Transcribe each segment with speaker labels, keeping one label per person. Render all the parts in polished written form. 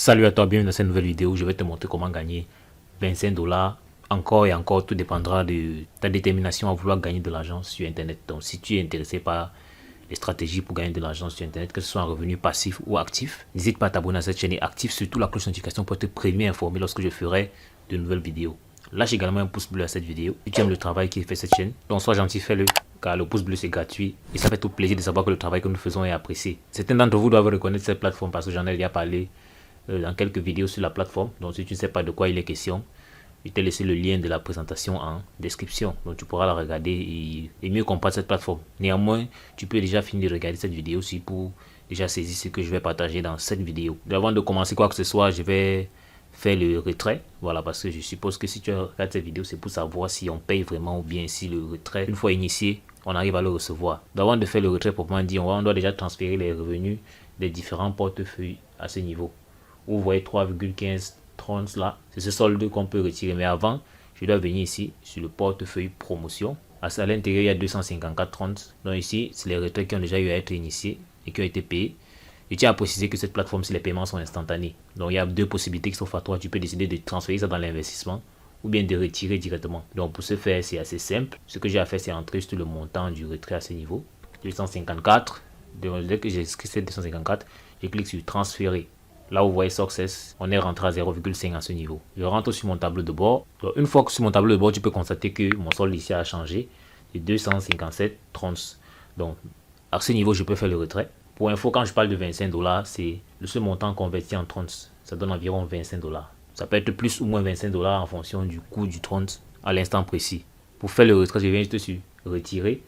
Speaker 1: Salut à toi, bienvenue dans cette nouvelle vidéo. Je vais te montrer comment gagner 25 dollars. Encore et encore, tout dépendra de ta détermination à vouloir gagner de l'argent sur Internet. Donc, si tu es intéressé par les stratégies pour gagner de l'argent sur Internet, que ce soit un revenu passif ou actif, n'hésite pas à t'abonner à cette chaîne et active surtout la cloche de notification pour te prévenir et informer lorsque je ferai de nouvelles vidéos. Lâche également un pouce bleu à cette vidéo. Si tu aimes le travail qui est fait cette chaîne, donc sois gentil, fais-le, car le pouce bleu c'est gratuit et ça fait tout plaisir de savoir que le travail que nous faisons est apprécié. Certains d'entre vous doivent reconnaître cette plateforme parce que j'en ai déjà parlé dans quelques vidéos sur la plateforme. Donc si tu ne sais pas de quoi il est question, je t'ai laissé le lien de la présentation en description, donc tu pourras la regarder et mieux comprendre cette plateforme. Néanmoins, tu peux déjà finir de regarder cette vidéo aussi pour déjà saisir ce que je vais partager dans cette vidéo. Avant de commencer quoi que ce soit, je vais faire le retrait, voilà, parce que je suppose que si tu regardes cette vidéo, c'est pour savoir si on paye vraiment ou bien si le retrait, une fois initié, on arrive à le recevoir. Avant de faire le retrait proprement dit, on doit déjà transférer les revenus des différents portefeuilles à ce niveau. Vous voyez 3,1530 là, c'est ce solde qu'on peut retirer. Mais avant, je dois venir ici sur le portefeuille promotion. À l'intérieur, il y a 254,30. Donc ici, c'est les retraits qui ont déjà eu à être initiés et qui ont été payés. Je tiens à préciser que cette plateforme, si les paiements sont instantanés. Donc il y a deux possibilités qui sont à toi. Tu peux décider de transférer ça dans l'investissement ou bien de retirer directement. Donc pour ce faire, c'est assez simple. Ce que j'ai à faire, c'est entrer sur le montant du retrait à ce niveau. 254. Dès que j'ai inscrit ces 254, je clique sur transférer. Là, vous voyez Success, on est rentré à 0,5 à ce niveau. Je rentre sur mon tableau de bord. Donc, une fois que sur mon tableau de bord, tu peux constater que mon solde ici a changé de 257,30. Donc, à ce niveau, je peux faire le retrait. Pour info, quand je parle de 25 dollars, c'est ce montant converti en 30. Ça donne environ 25 dollars. Ça peut être plus ou moins 25 dollars en fonction du coût du 30 à l'instant précis. Pour faire le retrait, je viens juste sur retirer.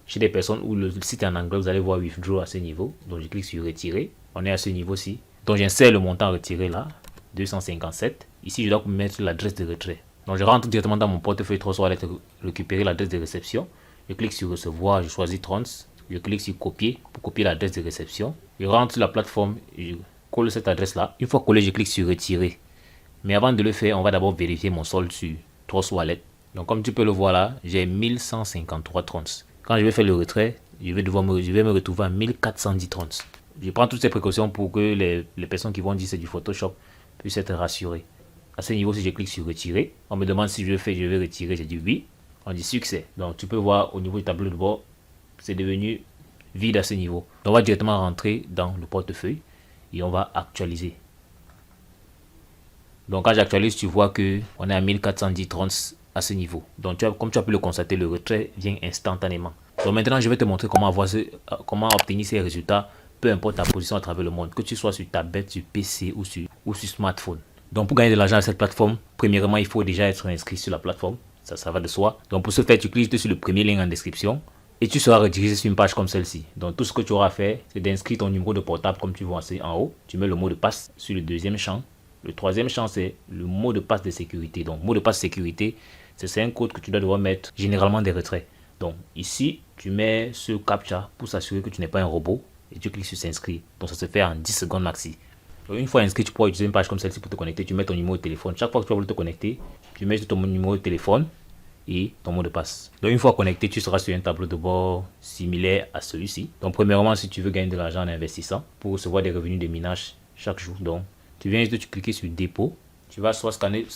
Speaker 1: Chez des personnes où le site est en anglais, vous allez voir withdraw à ce niveau. Donc, je clique sur retirer. On est à ce niveau-ci. Donc j'insère le montant retiré là, 257. Ici, je dois mettre l'adresse de retrait. Donc je rentre directement dans mon portefeuille Trust Wallet, récupérer l'adresse de réception. Je clique sur recevoir, je choisis 30. Je clique sur copier pour copier l'adresse de réception. Je rentre sur la plateforme, je colle cette adresse là. Une fois collé, je clique sur retirer. Mais avant de le faire, on va d'abord vérifier mon solde sur Trust Wallet. Donc comme tu peux le voir là, j'ai 1153,30. Quand je vais faire le retrait, je vais me retrouver à 1410,30. Je prends toutes ces précautions pour que les personnes qui vont dire c'est du Photoshop puissent être rassurées. À ce niveau, si je clique sur retirer, on me demande si je vais retirer, j'ai dit oui. On dit succès. Donc tu peux voir au niveau du tableau de bord, c'est devenu vide à ce niveau. Donc on va directement rentrer dans le portefeuille et on va actualiser. Donc quand j'actualise, tu vois que on est à 1410,30 à ce niveau. Donc comme tu as pu le constater, le retrait vient instantanément. Donc maintenant, je vais te montrer comment obtenir ces résultats. Peu importe ta position à travers le monde, que tu sois sur tablette, sur PC ou sur smartphone. Donc pour gagner de l'argent à cette plateforme, premièrement, il faut déjà être inscrit sur la plateforme. Ça va de soi. Donc pour ce faire, tu cliques sur le premier lien en description et tu seras redirigé sur une page comme celle-ci. Donc tout ce que tu auras à faire, c'est d'inscrire ton numéro de portable comme tu vois en haut. Tu mets le mot de passe sur le deuxième champ. Le troisième champ, c'est le mot de passe de sécurité. Donc mot de passe sécurité, c'est un code que tu dois devoir mettre généralement des retraits. Donc ici, tu mets ce captcha pour s'assurer que tu n'es pas un robot. Et tu cliques sur s'inscrire. Donc ça se fait en 10 secondes maxi. Donc une fois inscrit, tu pourras utiliser une page comme celle-ci pour te connecter. Tu mets ton numéro de téléphone. Chaque fois que tu vas vouloir te connecter, tu mets ton numéro de téléphone et ton mot de passe. Donc une fois connecté, tu seras sur un tableau de bord similaire à celui-ci. Donc premièrement, si tu veux gagner de l'argent en investissant pour recevoir des revenus de minage chaque jour, donc tu viens juste de cliquer sur dépôt. Tu vas soit scanner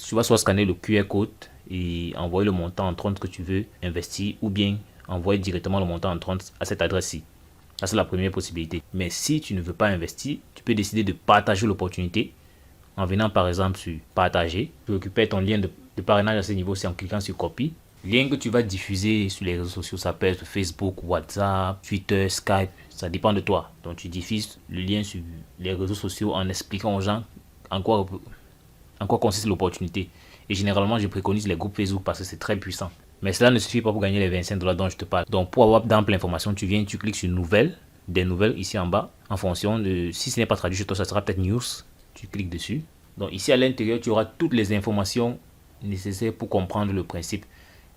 Speaker 1: le QR code et envoyer le montant en 30 que tu veux investir ou bien envoyer directement le montant en 30 à cette adresse-ci. Ça, c'est la première possibilité. Mais si tu ne veux pas investir, tu peux décider de partager l'opportunité en venant par exemple sur partager. Tu récupères ton lien de parrainage à ce niveau, c'est en cliquant sur copie. Lien que tu vas diffuser sur les réseaux sociaux, ça peut être Facebook, WhatsApp, Twitter, Skype, ça dépend de toi. Donc tu diffuses le lien sur les réseaux sociaux en expliquant aux gens en quoi consiste l'opportunité. Et généralement, je préconise les groupes Facebook parce que c'est très puissant. Mais cela ne suffit pas pour gagner les 25 dollars dont je te parle. Donc pour avoir d'ample information, tu cliques sur nouvelles, des nouvelles ici en bas. En fonction de, si ce n'est pas traduit chez toi, ça sera peut-être news. Tu cliques dessus. Donc ici à l'intérieur, tu auras toutes les informations nécessaires pour comprendre le principe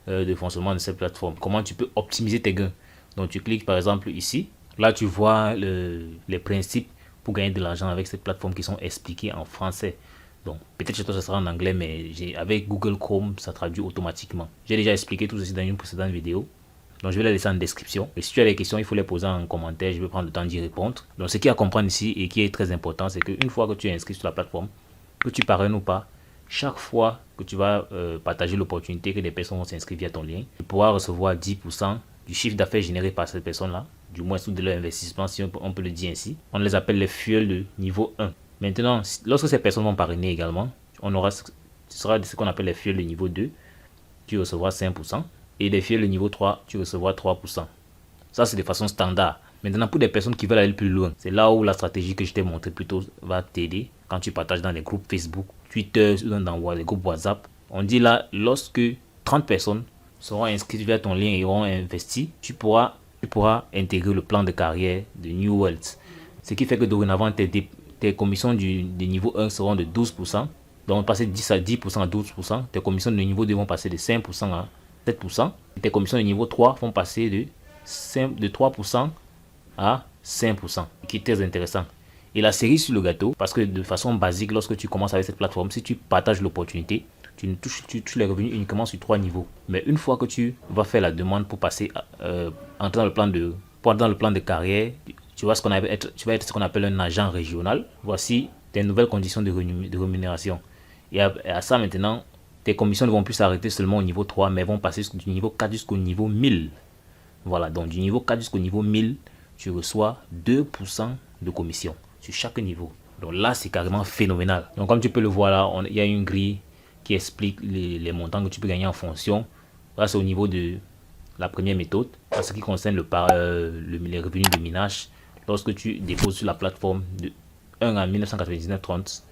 Speaker 1: de fonctionnement de cette plateforme. Comment tu peux optimiser tes gains. Donc tu cliques par exemple ici. Là tu vois les principes pour gagner de l'argent avec cette plateforme qui sont expliqués en français. Donc, peut-être chez toi, ça sera en anglais, mais avec Google Chrome, ça traduit automatiquement. J'ai déjà expliqué tout ceci dans une précédente vidéo. Donc je vais les laisser en description. Et si tu as des questions, il faut les poser en commentaire. Je vais prendre le temps d'y répondre. Donc ce qu'il y a à comprendre ici et qui est très important, c'est qu'une fois que tu es inscrit sur la plateforme, que tu parraines ou pas, chaque fois que tu vas partager l'opportunité que des personnes vont s'inscrire via ton lien, tu pourras recevoir 10% du chiffre d'affaires généré par cette personne-là, du moins sous de leur investissement, si on peut le dire ainsi. On les appelle les fuels de niveau 1. Maintenant, lorsque ces personnes vont parrainer également, ce sera ce qu'on appelle les fuels de niveau 2. Tu recevras 5%. Et les fuels de niveau 3, tu recevras 3%. Ça, c'est de façon standard. Maintenant, pour des personnes qui veulent aller plus loin, c'est là où la stratégie que je t'ai montré plutôt va t'aider. Quand tu partages dans les groupes Facebook, Twitter, dans les groupes WhatsApp, on dit là, lorsque 30 personnes seront inscrites via ton lien et auront investi, tu pourras intégrer le plan de carrière de New Wealth. Ce qui fait que dorénavant, tes commissions du niveau 1 seront de 12%. Donc, passer de 10 à 10% à 12%. Tes commissions de niveau 2 vont passer de 5% à 7%. Et tes commissions de niveau 3 vont passer de 3% à 5%, qui est très intéressant. Et la cerise sur le gâteau, parce que de façon basique, lorsque tu commences avec cette plateforme, si tu partages l'opportunité, tu touches les revenus uniquement sur 3 niveaux. Mais une fois que tu vas faire la demande pour passer, entrer dans le plan de carrière, tu vas être ce qu'on appelle un agent régional. Voici tes nouvelles conditions de rémunération. Et à ça maintenant, tes commissions ne vont plus s'arrêter seulement au niveau 3, mais vont passer du niveau 4 jusqu'au niveau 1000. Voilà, donc du niveau 4 jusqu'au niveau 1000, tu reçois 2% de commission sur chaque niveau. Donc là, c'est carrément phénoménal. Donc comme tu peux le voir là, il y a une grille qui explique les montants que tu peux gagner en fonction. Là, c'est au niveau de la première méthode. En ce qui concerne les revenus de minage, lorsque tu déposes sur la plateforme de 1 à 1999,30,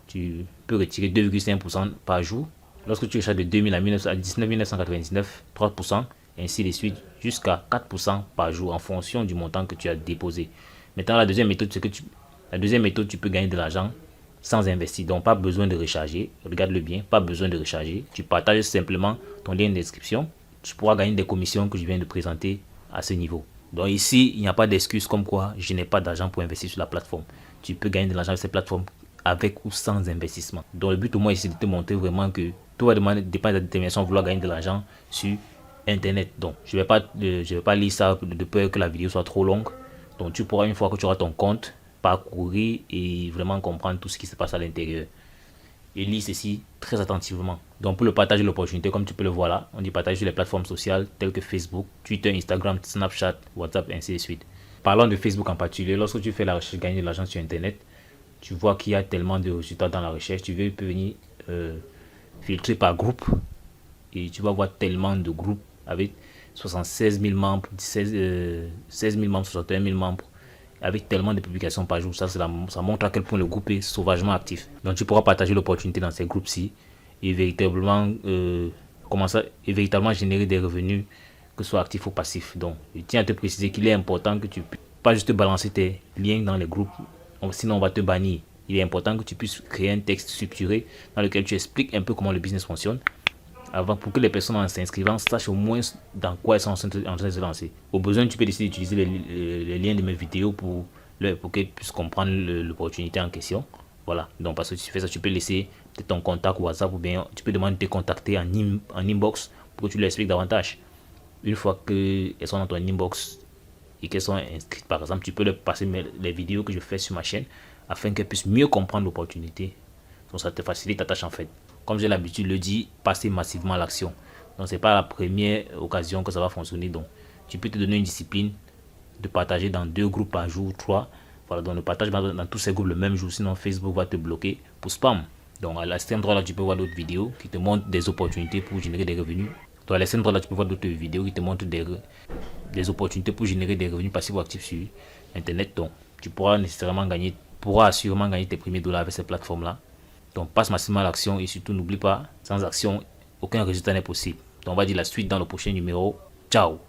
Speaker 1: tu peux retirer 2,5% par jour. Lorsque tu achètes de 2000 à 19 999, 3%, ainsi de suite, jusqu'à 4% par jour en fonction du montant que tu as déposé. Maintenant, la deuxième méthode, tu peux gagner de l'argent sans investir. Donc, pas besoin de recharger. Regarde-le bien, pas besoin de recharger. Tu partages simplement ton lien de description. Tu pourras gagner des commissions que je viens de présenter à ce niveau. Donc ici, il n'y a pas d'excuse comme quoi je n'ai pas d'argent pour investir sur la plateforme. Tu peux gagner de l'argent sur cette plateforme avec ou sans investissement. Donc le but au moins ici, c'est de te montrer vraiment que tout va dépendre de ta détermination à vouloir gagner de l'argent sur Internet. Donc je vais pas lire ça de peur que la vidéo soit trop longue. Donc tu pourras, une fois que tu auras ton compte, parcourir et vraiment comprendre tout ce qui se passe à l'intérieur. Et lis ceci très attentivement. Donc pour le partage de l'opportunité, comme tu peux le voir là, on dit partage sur les plateformes sociales telles que Facebook, Twitter, Instagram, Snapchat, WhatsApp, ainsi de suite. Parlons de Facebook en particulier, lorsque tu fais la recherche gagner de l'argent sur Internet, tu vois qu'il y a tellement de résultats dans la recherche. Tu peux venir filtrer par groupe et tu vas voir tellement de groupes avec 76 000 membres, 16 000 membres, 61 000 membres, avec tellement de publications par jour. Ça montre à quel point le groupe est sauvagement actif. Donc tu pourras partager l'opportunité dans ces groupes-ci et véritablement générer des revenus, que ce soit actifs ou passifs. Donc je tiens à te préciser qu'il est important que tu puisses pas juste balancer tes liens dans les groupes, sinon on va te bannir. Il est important que tu puisses créer un texte structuré dans lequel tu expliques un peu comment le business fonctionne, pour que les personnes en s'inscrivant sachent au moins dans quoi elles sont en train de se lancer. Au besoin, tu peux décider d'utiliser les liens de mes vidéos pour qu'elles puissent comprendre l'opportunité en question. Voilà, donc parce que si tu fais ça, tu peux laisser peut-être ton contact WhatsApp, ou bien tu peux demander de te contacter en inbox pour que tu leur expliques davantage. Une fois qu'elles sont dans ton inbox et qu'elles sont inscrites, par exemple, tu peux leur passer les vidéos que je fais sur ma chaîne afin qu'elles puissent mieux comprendre l'opportunité. Donc ça te facilite ta tâche en fait. Comme j'ai l'habitude de le dire, passer massivement à l'action. Donc c'est pas la première occasion que ça va fonctionner. Donc tu peux te donner une discipline de partager dans 2 groupes par jour, 3. Voilà, donc le partage dans tous ces groupes le même jour, sinon Facebook va te bloquer pour spam. Donc à l'extrême droite là, tu peux voir d'autres vidéos qui te montrent des opportunités pour générer des revenus. Donc à l'extrême droite là, tu peux voir d'autres vidéos qui te montrent des opportunités pour générer des revenus passifs ou actifs sur Internet. Donc tu pourras assurément gagner tes premiers dollars avec ces plateformes là. Donc passe massivement à l'action et surtout n'oublie pas, sans action, aucun résultat n'est possible. Donc on va dire la suite dans le prochain numéro. Ciao.